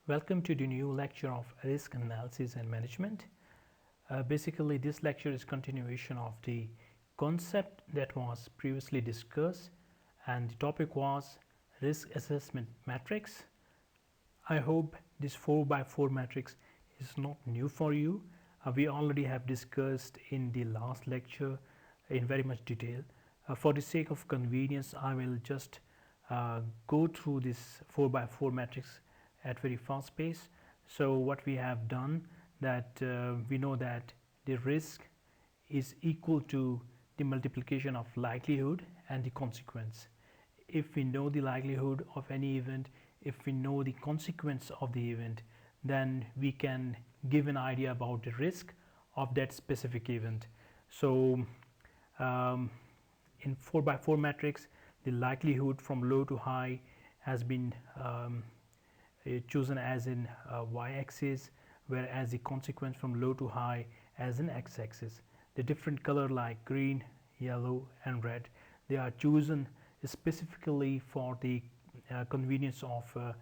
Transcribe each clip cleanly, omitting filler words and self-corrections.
Welcome to the new lecture of risk analysis and management. Basically, this lecture is continuation of the concept that was previously discussed, and the topic was risk assessment matrix. I hope this 4 by 4 matrix is not new for you. We already have discussed in the last lecture in very much detail. For the sake of convenience, I will just go through this 4 by 4 matrix at very fast pace. So what we have done, that we know that the risk is equal to the multiplication of likelihood and the consequence. If we know the likelihood of any event, if we know the consequence of the event, then we can give an idea about the risk of that specific event. So in 4 by 4 matrix, the likelihood from low to high has been chosen as in y-axis, whereas the consequence from low to high as an x-axis. The different color like green, yellow and red, they are chosen specifically for the convenience of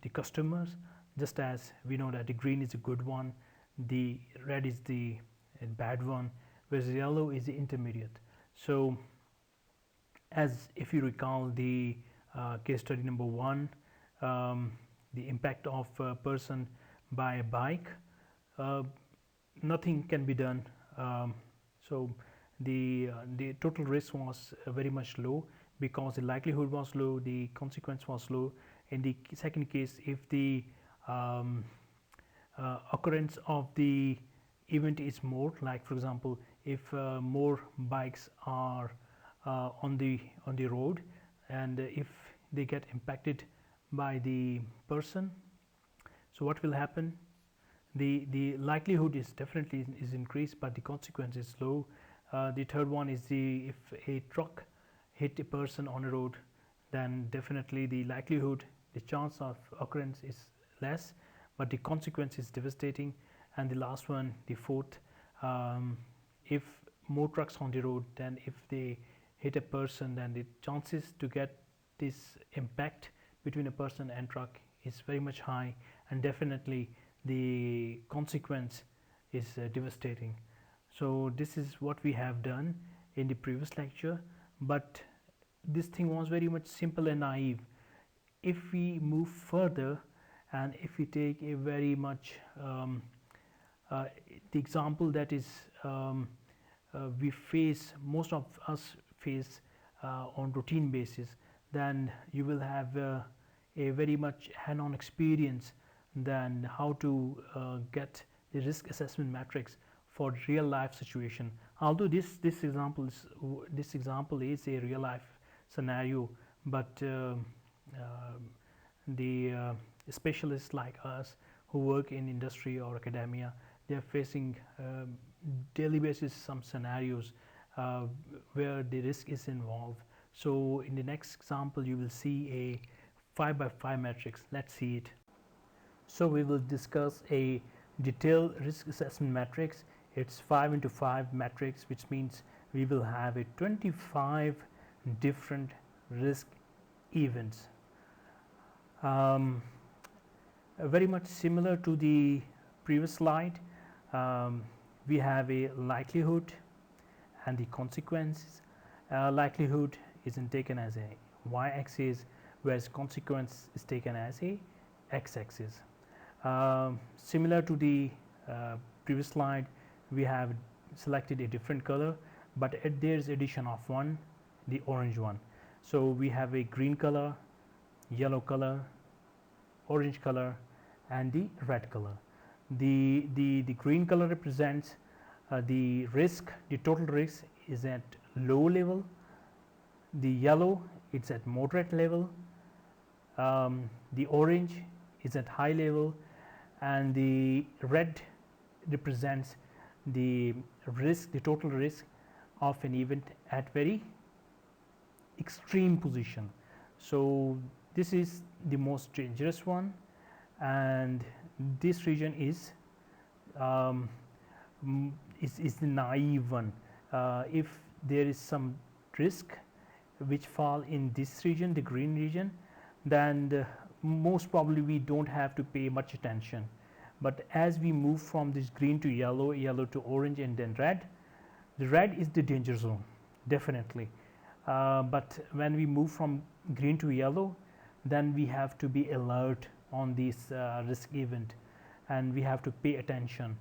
the customers. Just as we know that the green is a good one, the red is the bad one, whereas yellow is the intermediate. So as if you recall the case study number 1, the impact of a person by a bike, nothing can be done. So the total risk was very much low because the likelihood was low, the consequence was low. In the second case, if the occurrence of the event is more, like for example, if more bikes are on the road, and if they get impacted by the person, so what will happen? The likelihood is definitely is increased, but the consequence is low. The third one is the if a truck hit a person on a road, then definitely the likelihood, the chance of occurrence is less, but the consequence is devastating. And the last one, the fourth, if more trucks on the road, then if they hit a person, then the chances to get this impact between a person and truck is very much high, and definitely the consequence is devastating. So this is what we have done in the previous lecture, but this thing was very much simple and naive. If we move further and if we take a very much the example that is we face, most of us face on routine basis, then you will have a very much hand-on experience than how to get the risk assessment matrix for real life situation. Although this example is a real life scenario, but the specialists like us who work in industry or academia, they are facing daily basis some scenarios where the risk is involved. So in the next example you will see a 5 by 5 matrix. Let's see it. So we will discuss a detailed risk assessment matrix. It's 5 into 5 matrix, which means we will have a 25 different risk events. Very much similar to the previous slide, we have a likelihood and the consequences. Likelihood isn't taken as a y-axis, whereas consequence is taken as a x-axis. Similar to the previous slide, we have selected a different color, but there is addition of one, the orange one. So we have a green color, yellow color, orange color and the red color. The green color represents the risk, the total risk is at low level. The yellow, it's at moderate level. The orange is at high level, and the red represents the risk, the total risk of an event at very extreme position. So this is the most dangerous one, and this region is the naive one. If there is some risk which fall in this region, the green region, then most probably we don't have to pay much attention. But as we move from this green to yellow, yellow to orange, and then red, the red is the danger zone, definitely. But when we move from green to yellow, then we have to be alert on this risk event, and we have to pay attention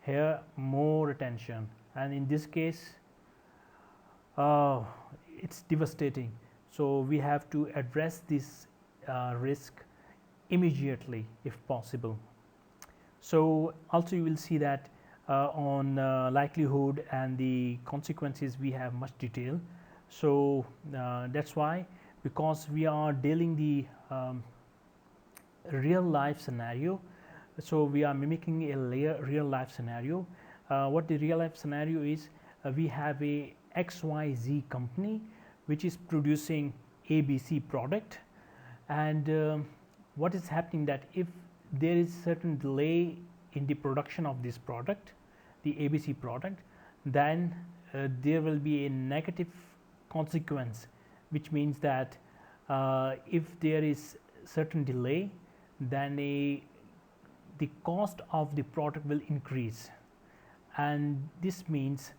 here, more attention. And in this case, it's devastating. So we have to address this risk immediately if possible. So also you will see that on likelihood and the consequences we have much detail. So that's why, because we are dealing the real life scenario, so we are mimicking a real life scenario. What the real life scenario is, we have a XYZ company which is producing ABC product, and what is happening that if there is certain delay in the production of this product, the ABC product, then there will be a negative consequence, which means that if there is certain delay, then the cost of the product will increase, and this means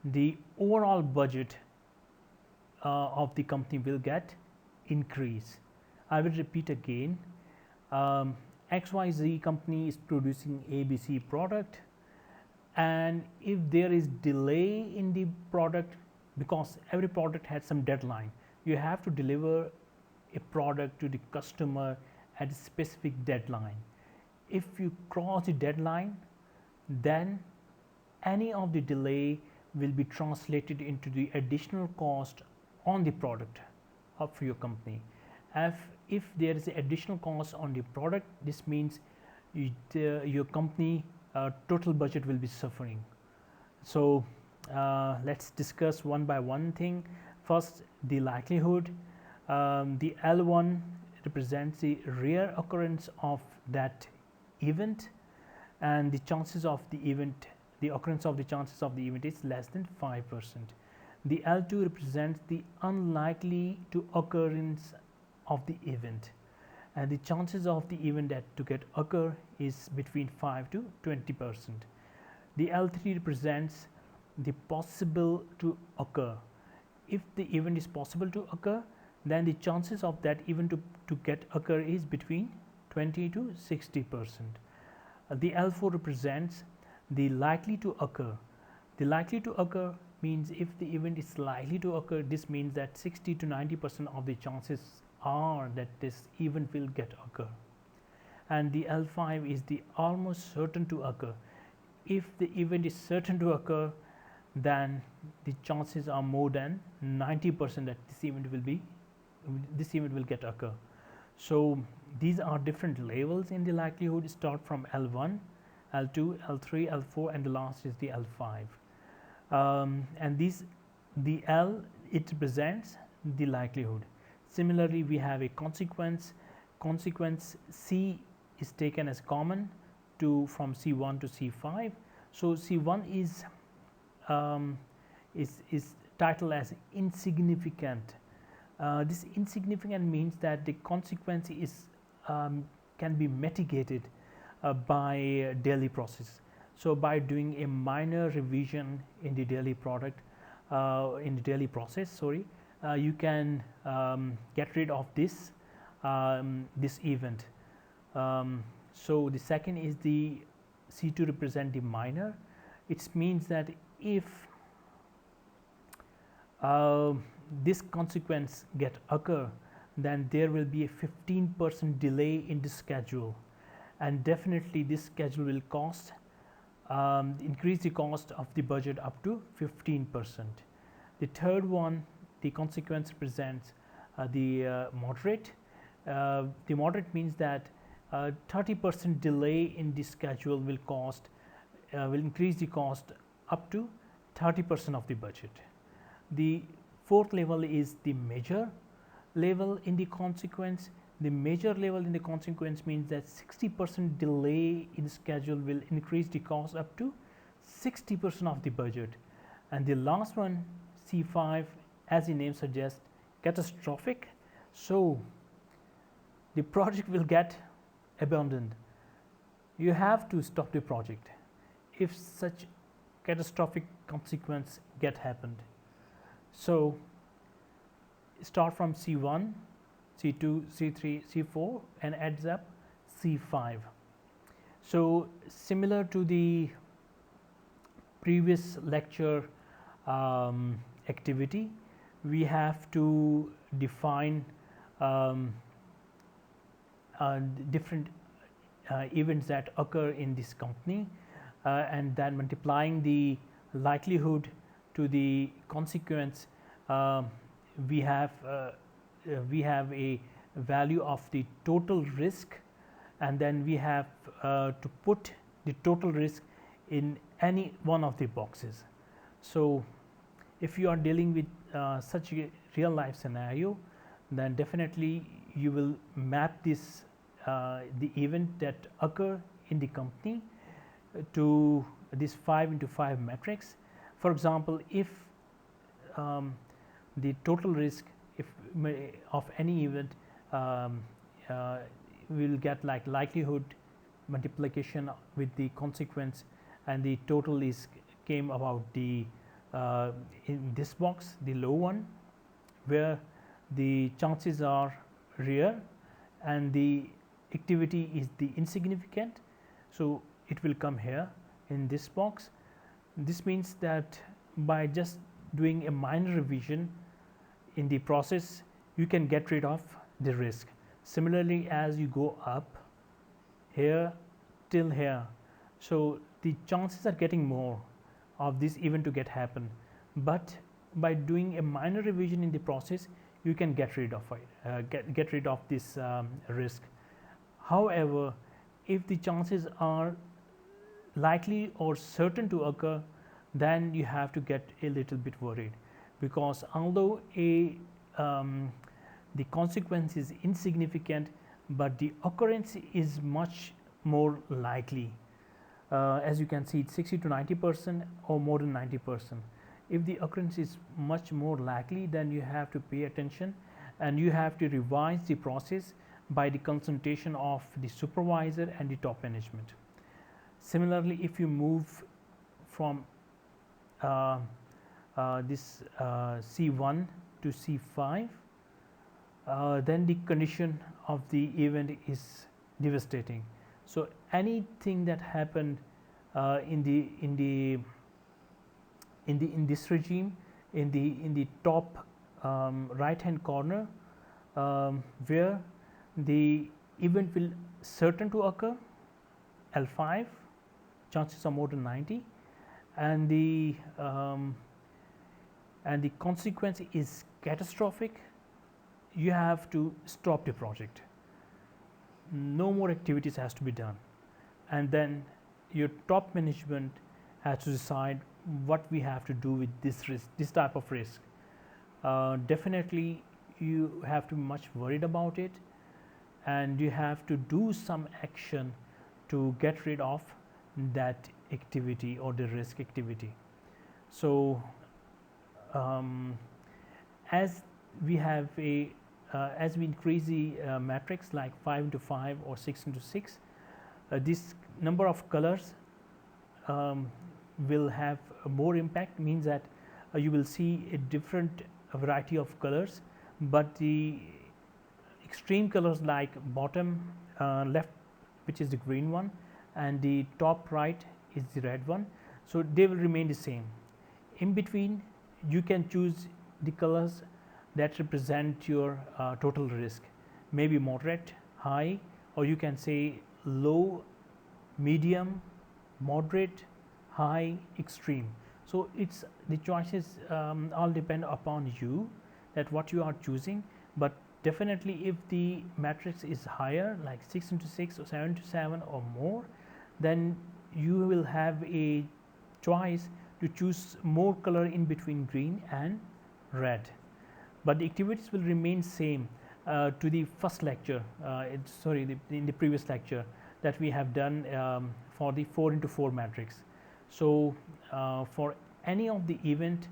the overall budget of the company will get increase. I will repeat again. XYZ company is producing ABC product, and if there is delay in the product, because every product has some deadline, you have to deliver a product to the customer at a specific deadline. If you cross the deadline, then any of the delay will be translated into the additional cost on the product of your company. If there is additional cost on the product, this means your company total budget will be suffering. So let's discuss one by one thing. First, the likelihood. The L1 represents the rare occurrence of that event, and the chances of the event, the occurrence of the chances of the event is less than 5%. The L2 represents the unlikely to occurrence of the event, and the chances of the event that to get occur is between 5 to 20%. The L3 represents the possible to occur. If the event is possible to occur, then the chances of that event to get occur is between 20 to 60%. The L4 represents the likely to occur. The likely to occur means if the event is likely to occur, this means that 60 to 90% of the chances are that this event will get occur. And the L5 is the almost certain to occur. If the event is certain to occur, then the chances are more than 90% that this event will get occur. So these are different levels in the likelihood. Start from L1, L2, L3, L4, and the last is the L5. And the L, it represents the likelihood. Similarly, we have a consequence. Consequence C is taken as common from C1 to C5. So C1 is titled as insignificant. This insignificant means that the consequence is can be mitigated by daily process. So by doing a minor revision in the daily product, in the daily process, sorry, you can get rid of this this event. So the second is the C2 represent the minor. It means that if this consequence get occur, then there will be a 15% delay in the schedule, and definitely this schedule will cost increase the cost of the budget up to 15%. The third one, the consequence represents the moderate. The moderate means that 30% delay in the schedule will increase the cost up to 30% of the budget. The fourth level is the major level in the consequence. The major level in the consequence means that 60% delay in the schedule will increase the cost up to 60% of the budget. And the last one, C5, as the name suggests, catastrophic. So the project will get abandoned. You have to stop the project if such catastrophic consequence get happened. So start from C1, C2, C3, C4 and adds up C5. So similar to the previous lecture activity, we have to define different events that occur in this company and then multiplying the likelihood to the consequence. We have a value of the total risk, and then we have to put the total risk in any one of the boxes. So if you are dealing with such a real life scenario, then definitely you will map this the event that occur in the company to this 5 into 5 matrix. For example, if the total risk of any event we will get like likelihood multiplication with the consequence, and the total is came about the in this box, the low one, where the chances are rare and the activity is the insignificant. So it will come here in this box. This means that by just doing a minor revision in the process, you can get rid of the risk. Similarly, as you go up here till here, so the chances are getting more of this event to get happen, but by doing a minor revision in the process, you can get rid of it, get rid of this risk. However, if the chances are likely or certain to occur, then you have to get a little bit worried, because although the consequence is insignificant, but the occurrence is much more likely. As you can see, it's 60 to 90% or more than 90%. If the occurrence is much more likely, then you have to pay attention and you have to revise the process by the consultation of the supervisor and the top management. Similarly, if you move from this C1 to C5, then the condition of the event is devastating. So anything that happened in this regime, in the top right hand corner, where the event will certain to occur, L5, chances are more than 90, and the consequence is catastrophic, you have to stop the project. No more activities has to be done, and then your top management has to decide what we have to do with this risk, this type of risk. Definitely you have to be much worried about it, and you have to do some action to get rid of that activity or the risk activity. So as we have a as we increase the matrix like 5 into 5 or 6 into 6, this number of colors will have more impact, means that you will see a different variety of colors, but the extreme colors like bottom left, which is the green one, and the top right is the red one, so they will remain the same. In between, you can choose the colors that represent your total risk, maybe moderate, high, or you can say low, medium, moderate, high, extreme. So it's the choices all depend upon you, that what you are choosing. But definitely if the matrix is higher, like 6 into 6 or 7 to 7 or more, then you will have a choice to choose more color in between green and red. But the activities will remain same to the first lecture, in the previous lecture that we have done for the 4 into 4 matrix. So for any of the event,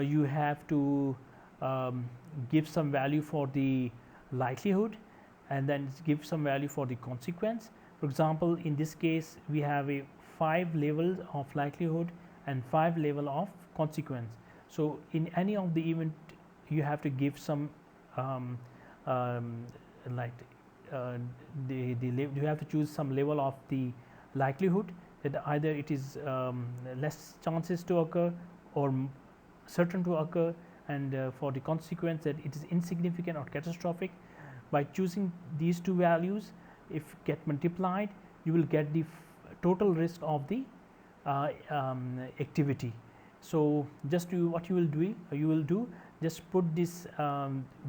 you have to give some value for the likelihood, and then give some value for the consequence. For example, in this case we have a 5 levels of likelihood and 5 level of consequence. So in any of the event you have to give some like you have to choose some level of the likelihood that either it is less chances to occur or certain to occur, and for the consequence that it is insignificant or catastrophic. By choosing these two values, if get multiplied, you will get the total risk of the activity. So just what you will do, just put this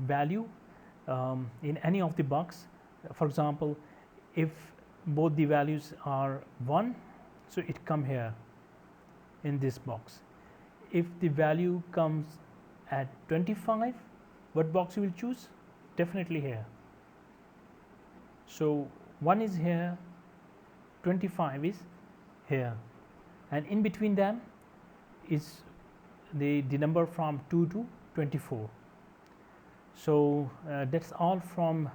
value in any of the box. For example, if both the values are 1, so it come here in this box. If the value comes at 25, what box you will choose? Definitely here. So 1 is here, 25 is here, and in between them is the number from 2 to 24. So that's all from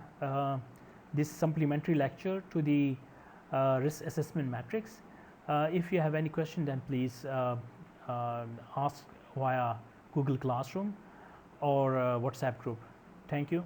this supplementary lecture to the risk assessment matrix. If you have any question, then please ask via Google Classroom or WhatsApp group. Thank you.